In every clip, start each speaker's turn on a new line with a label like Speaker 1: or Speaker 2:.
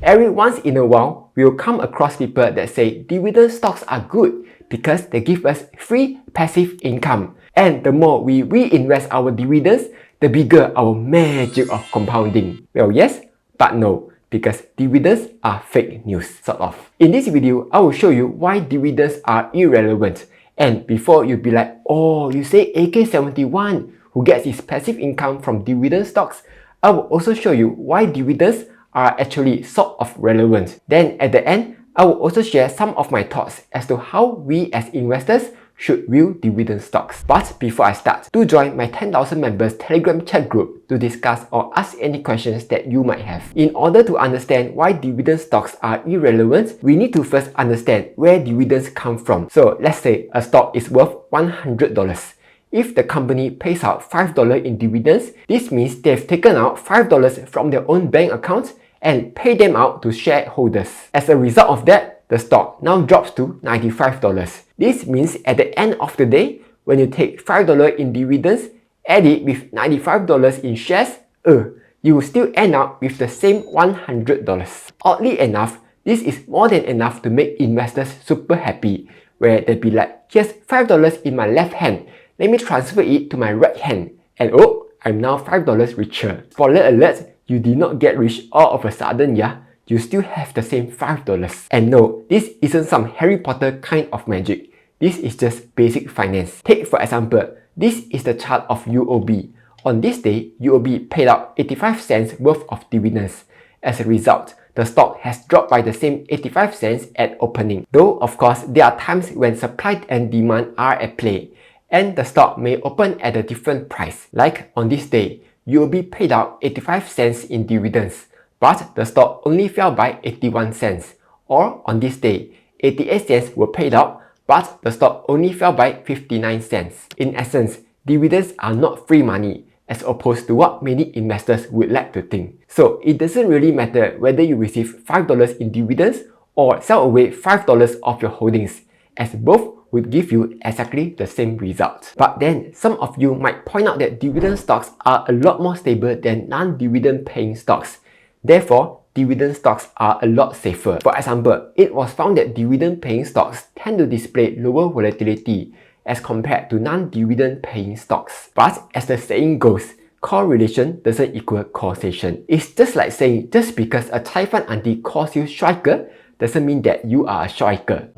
Speaker 1: every once in a while, we'll come across people that say dividend stocks are good because they give us free passive income. And the more we reinvest our dividends, the bigger our magic of compounding. Well, yes, but no, because dividends are fake news, sort of. In this video, I will show you why dividends are irrelevant. And before you be like, oh, you say AK71 who gets his passive income from dividend stocks, I will also show you why dividends are actually sort of relevant. Then at the end, I will also share some of my thoughts as to how we as investors should view dividend stocks. But before I start, do join my 10,000 members Telegram chat group to discuss or ask any questions that you might have. In order to understand why dividend stocks are irrelevant, we need to first understand where dividends come from. So let's say a stock is worth $100. If the company pays out $5 in dividends, this means they've taken out $5 from their own bank account and pay them out to shareholders. As a result of that, the stock now drops to $95. This means at the end of the day, when you take $5 in dividends, add it with $95 in shares, you will still end up with the same $100. Oddly enough, this is more than enough to make investors super happy, where they'd be like, here's $5 in my left hand, let me transfer it to my right hand, and oh, I'm now $5 richer. Spoiler alert, you did not get rich all of a sudden, yeah? You still have the same $5. And no, this isn't some Harry Potter kind of magic. This is just basic finance. Take for example, this is the chart of UOB. On this day, UOB paid out 85 cents worth of dividends. As a result, the stock has dropped by the same 85 cents at opening. Though, of course, there are times when supply and demand are at play, and the stock may open at a different price. Like on this day, UOB paid out 85 cents in dividends, but the stock only fell by 81 cents. Or on this day, 88 cents were paid out, but the stock only fell by 59 cents. In essence, dividends are not free money, as opposed to what many investors would like to think. So it doesn't really matter whether you receive $5 in dividends or sell away $5 of your holdings, as both would give you exactly the same result. But then, some of you might point out that dividend stocks are a lot more stable than non-dividend paying stocks. Therefore, dividend stocks are a lot safer. For example, it was found that dividend paying stocks tend to display lower volatility as compared to non-dividend paying stocks. But as the saying goes, correlation doesn't equal causation. It's just like saying just because a Thai fan auntie calls you striker doesn't mean that you are a striker.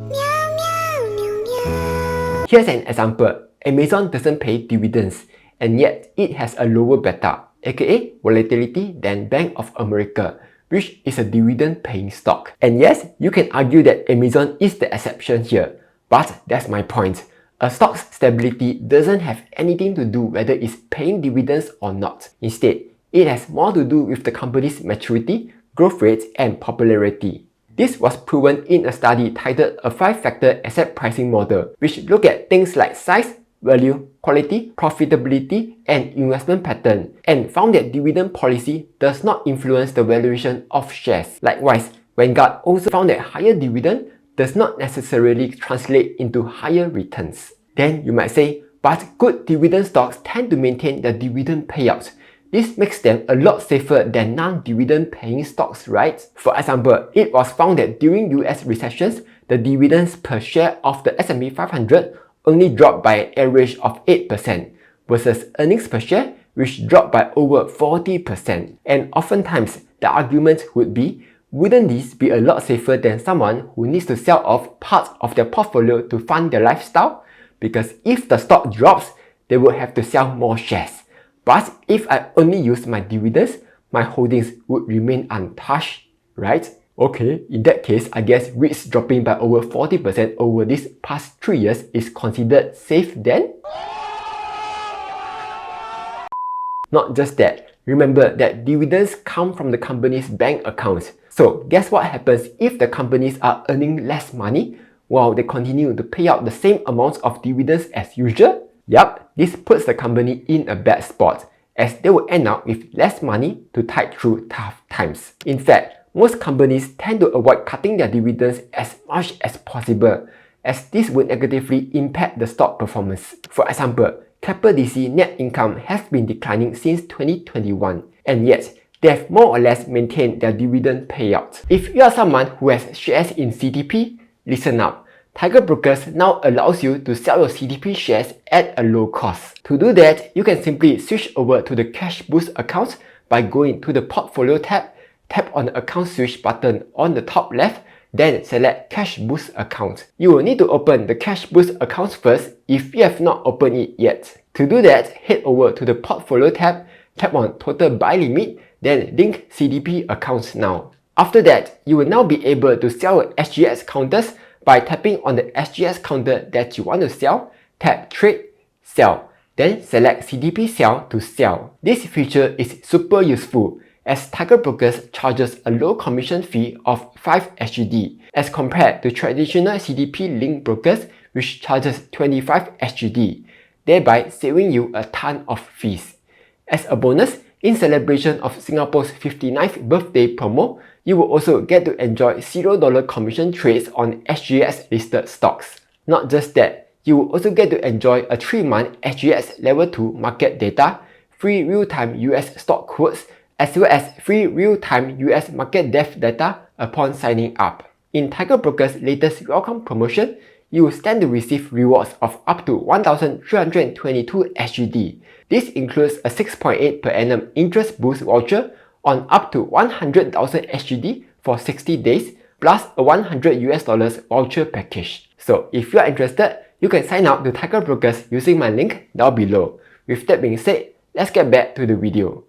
Speaker 1: Here's an example. Amazon doesn't pay dividends, and yet it has a lower beta, aka volatility, than Bank of America, which is a dividend-paying stock. And yes, you can argue that Amazon is the exception here, but that's my point. A stock's stability doesn't have anything to do whether it's paying dividends or not. Instead, it has more to do with the company's maturity, growth rates, and popularity. This was proven in a study titled A 5-Factor Asset Pricing Model, which looked at things like size, value, quality, profitability, and investment pattern, and found that dividend policy does not influence the valuation of shares. Likewise, Vanguard also found that higher dividend does not necessarily translate into higher returns. Then you might say, but good dividend stocks tend to maintain the dividend payouts. This makes them a lot safer than non-dividend paying stocks, right? For example, it was found that during US recessions, the dividends per share of the S&P 500 only dropped by an average of 8% versus earnings per share, which dropped by over 40%. And oftentimes, the argument would be, wouldn't this be a lot safer than someone who needs to sell off parts of their portfolio to fund their lifestyle? Because if the stock drops, they will have to sell more shares. But if I only use my dividends, my holdings would remain untouched, right? Okay, in that case, I guess REITs dropping by over 40% over these past 3 years is considered safe then? Not just that, remember that dividends come from the company's bank accounts. So guess what happens if the companies are earning less money while they continue to pay out the same amounts of dividends as usual? Yup, this puts the company in a bad spot, as they will end up with less money to tide through tough times. In fact, most companies tend to avoid cutting their dividends as much as possible, as this would negatively impact the stock performance. For example, Keppel DC net income has been declining since 2021, and yet they have more or less maintained their dividend payout. If you are someone who has shares in CTP, listen up. Tiger Brokers now allows you to sell your CTP shares at a low cost. To do that, you can simply switch over to the Cash Boost account by going to the Portfolio tab, tap on the Account Switch button on the top left, then select Cash Boost account. You will need to open the Cash Boost account first if you have not opened it yet. To do that, head over to the Portfolio tab, tap on Total Buy Limit, then link CDP accounts now. After that, you will now be able to sell SGX counters by tapping on the SGX counter that you want to sell, tap Trade, Sell, then select CDP Sell to sell. This feature is super useful as Tiger Brokers charges a low commission fee of 5 SGD as compared to traditional CDP link brokers which charges 25 SGD, thereby saving you a ton of fees. As a bonus, in celebration of Singapore's 59th birthday promo, you will also get to enjoy $0 commission trades on SGX listed stocks. Not just that, you will also get to enjoy a 3-month SGX Level 2 market data, free real-time US stock quotes, as well as free real-time US market depth data upon signing up. In Tiger Brokers' latest welcome promotion, you will stand to receive rewards of up to 1,322 SGD. This includes a 6.8 per annum interest boost voucher on up to 100,000 SGD for 60 days, plus a $100 voucher package. So if you are interested, you can sign up to Tiger Brokers using my link down below. With that being said, let's get back to the video.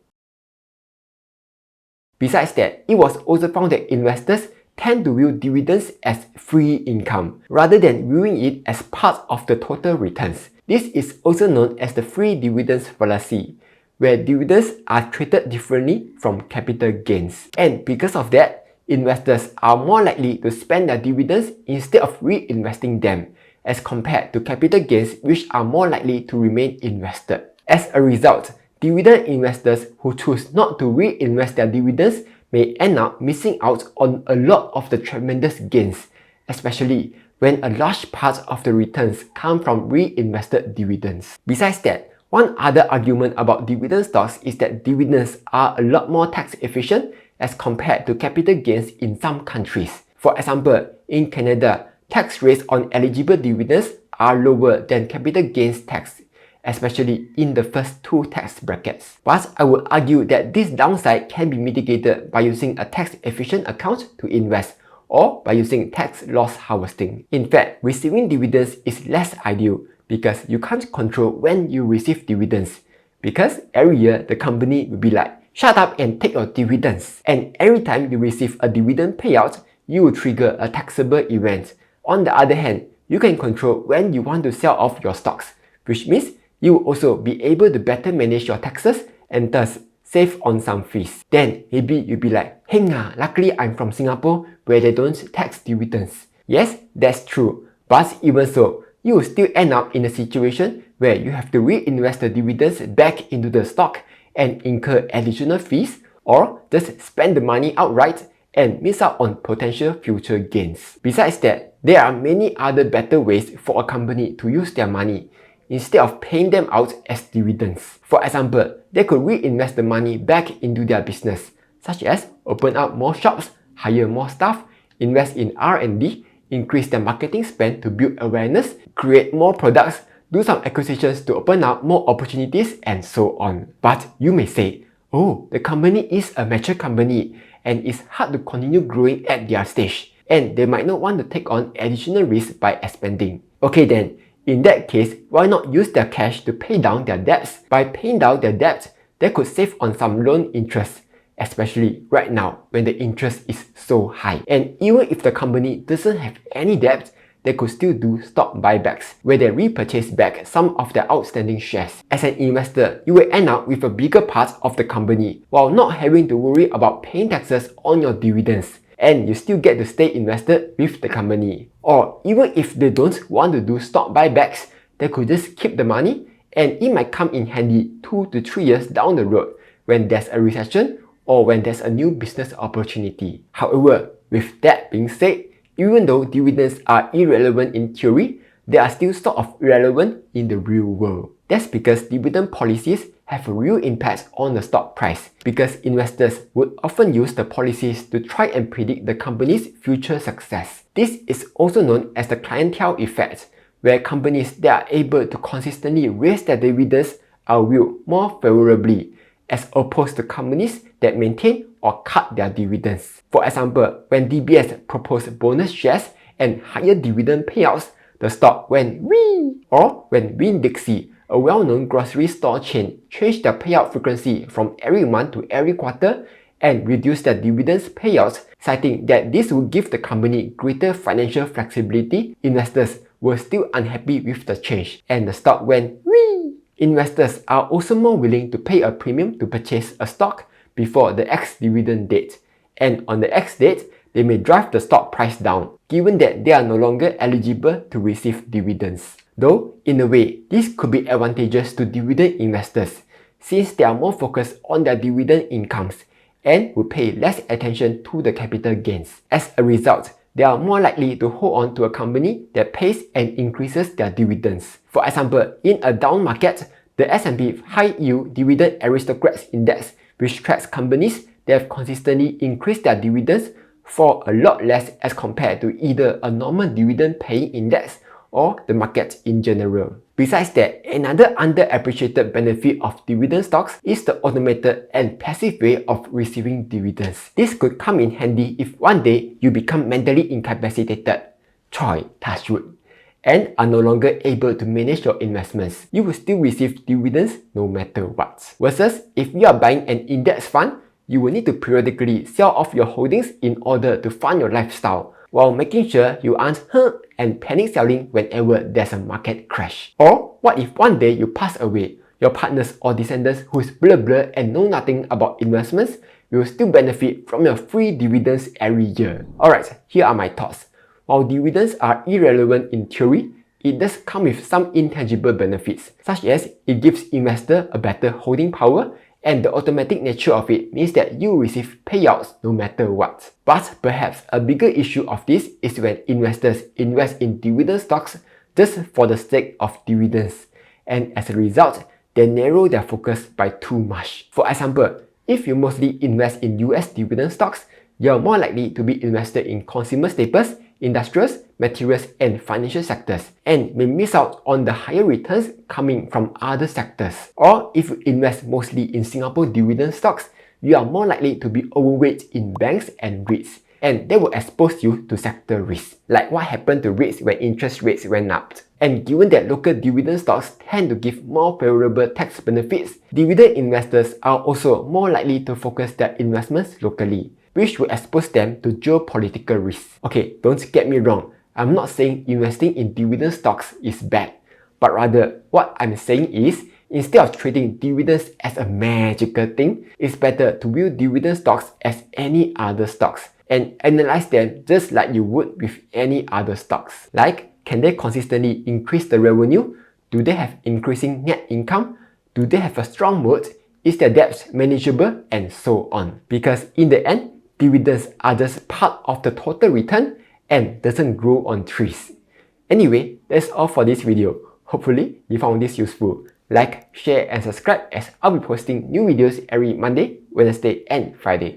Speaker 1: Besides that, it was also found that investors tend to view dividends as free income, rather than viewing it as part of the total returns. This is also known as the free dividends fallacy, where dividends are treated differently from capital gains. And because of that, investors are more likely to spend their dividends instead of reinvesting them, as compared to capital gains which are more likely to remain invested. As a result, dividend investors who choose not to reinvest their dividends may end up missing out on a lot of the tremendous gains, especially when a large part of the returns come from reinvested dividends. Besides that, one other argument about dividend stocks is that dividends are a lot more tax efficient as compared to capital gains in some countries. For example, in Canada, tax rates on eligible dividends are lower than capital gains tax, especially in the first 2 tax brackets. But I would argue that this downside can be mitigated by using a tax-efficient account to invest or by using tax loss harvesting. In fact, receiving dividends is less ideal because you can't control when you receive dividends, because every year the company will be like, shut up and take your dividends. And every time you receive a dividend payout, you will trigger a taxable event. On the other hand, you can control when you want to sell off your stocks, which means you will also be able to better manage your taxes and thus save on some fees. Then maybe you'll be like, hey nga, luckily I'm from Singapore where they don't tax dividends. Yes, that's true, but even so, you will still end up in a situation where you have to reinvest the dividends back into the stock and incur additional fees, or just spend the money outright and miss out on potential future gains. Besides that, there are many other better ways for a company to use their money instead of paying them out as dividends. For example, they could reinvest the money back into their business, such as open up more shops, hire more staff, invest in R&D, increase their marketing spend to build awareness, create more products, do some acquisitions to open up more opportunities, and so on. But you may say, oh, the company is a mature company and it's hard to continue growing at their stage, and they might not want to take on additional risk by expanding. Okay then, in that case, why not use their cash to pay down their debts? By paying down their debts, they could save on some loan interest, especially right now when the interest is so high. And even if the company doesn't have any debt, they could still do stock buybacks, where they repurchase back some of their outstanding shares. As an investor, you will end up with a bigger part of the company, while not having to worry about paying taxes on your dividends. And you still get to stay invested with the company. Or even if they don't want to do stock buybacks, they could just keep the money, and it might come in handy 2 to 3 years down the road when there's a recession or when there's a new business opportunity. However, with that being said, even though dividends are irrelevant in theory, they are still sort of irrelevant in the real world. That's because dividend policies have a real impact on the stock price because investors would often use the policies to try and predict the company's future success. This is also known as the clientele effect, where companies that are able to consistently raise their dividends are viewed more favorably as opposed to companies that maintain or cut their dividends. For example, when DBS proposed bonus shares and higher dividend payouts, the stock went wee! Or when Winn-Dixie, a well-known grocery store chain, changed their payout frequency from every month to every quarter and reduced their dividends payouts, citing that this would give the company greater financial flexibility, investors were still unhappy with the change and the stock went wee! Investors are also more willing to pay a premium to purchase a stock before the ex-dividend date, and on the X date, they may drive the stock price down, given that they are no longer eligible to receive dividends. Though, in a way, this could be advantageous to dividend investors, since they are more focused on their dividend incomes and will pay less attention to the capital gains. As a result, they are more likely to hold on to a company that pays and increases their dividends. For example, in a down market, the S&P High Yield Dividend Aristocrats Index, which tracks companies that have consistently increased their dividends for a lot less as compared to either a normal dividend paying index or the market in general. Besides that, another underappreciated benefit of dividend stocks is the automated and passive way of receiving dividends. This could come in handy if one day you become mentally incapacitated, touch wood, and are no longer able to manage your investments. You will still receive dividends no matter what. Versus, if you are buying an index fund, you will need to periodically sell off your holdings in order to fund your lifestyle, while making sure you aren't and panic selling whenever there's a market crash. Or what if one day you pass away, your partners or descendants who's blah and know nothing about investments will still benefit from your free dividends every year. Alright, here are my thoughts. While dividends are irrelevant in theory, it does come with some intangible benefits, such as it gives investors a better holding power, and the automatic nature of it means that you receive payouts no matter what. But perhaps a bigger issue of this is when investors invest in dividend stocks just for the sake of dividends, and as a result, they narrow their focus by too much. For example, if you mostly invest in US dividend stocks, you are more likely to be invested in consumer staples, industrials, materials, and financial sectors, and may miss out on the higher returns coming from other sectors. Or if you invest mostly in Singapore dividend stocks, you are more likely to be overweight in banks and REITs, and they will expose you to sector risk, like what happened to REITs when interest rates went up. And given that local dividend stocks tend to give more favorable tax benefits, dividend investors are also more likely to focus their investments locally, which will expose them to geopolitical risks. Okay, don't get me wrong, I'm not saying investing in dividend stocks is bad, but rather what I'm saying is, instead of treating dividends as a magical thing, it's better to view dividend stocks as any other stocks and analyze them just like you would with any other stocks. Like, can they consistently increase the revenue? Do they have increasing net income? Do they have a strong moat? Is their debts manageable? And so on. Because in the end, dividends are just part of the total return and doesn't grow on trees. Anyway, that's all for this video. Hopefully, you found this useful. Like, share and subscribe as I'll be posting new videos every Monday, Wednesday and Friday.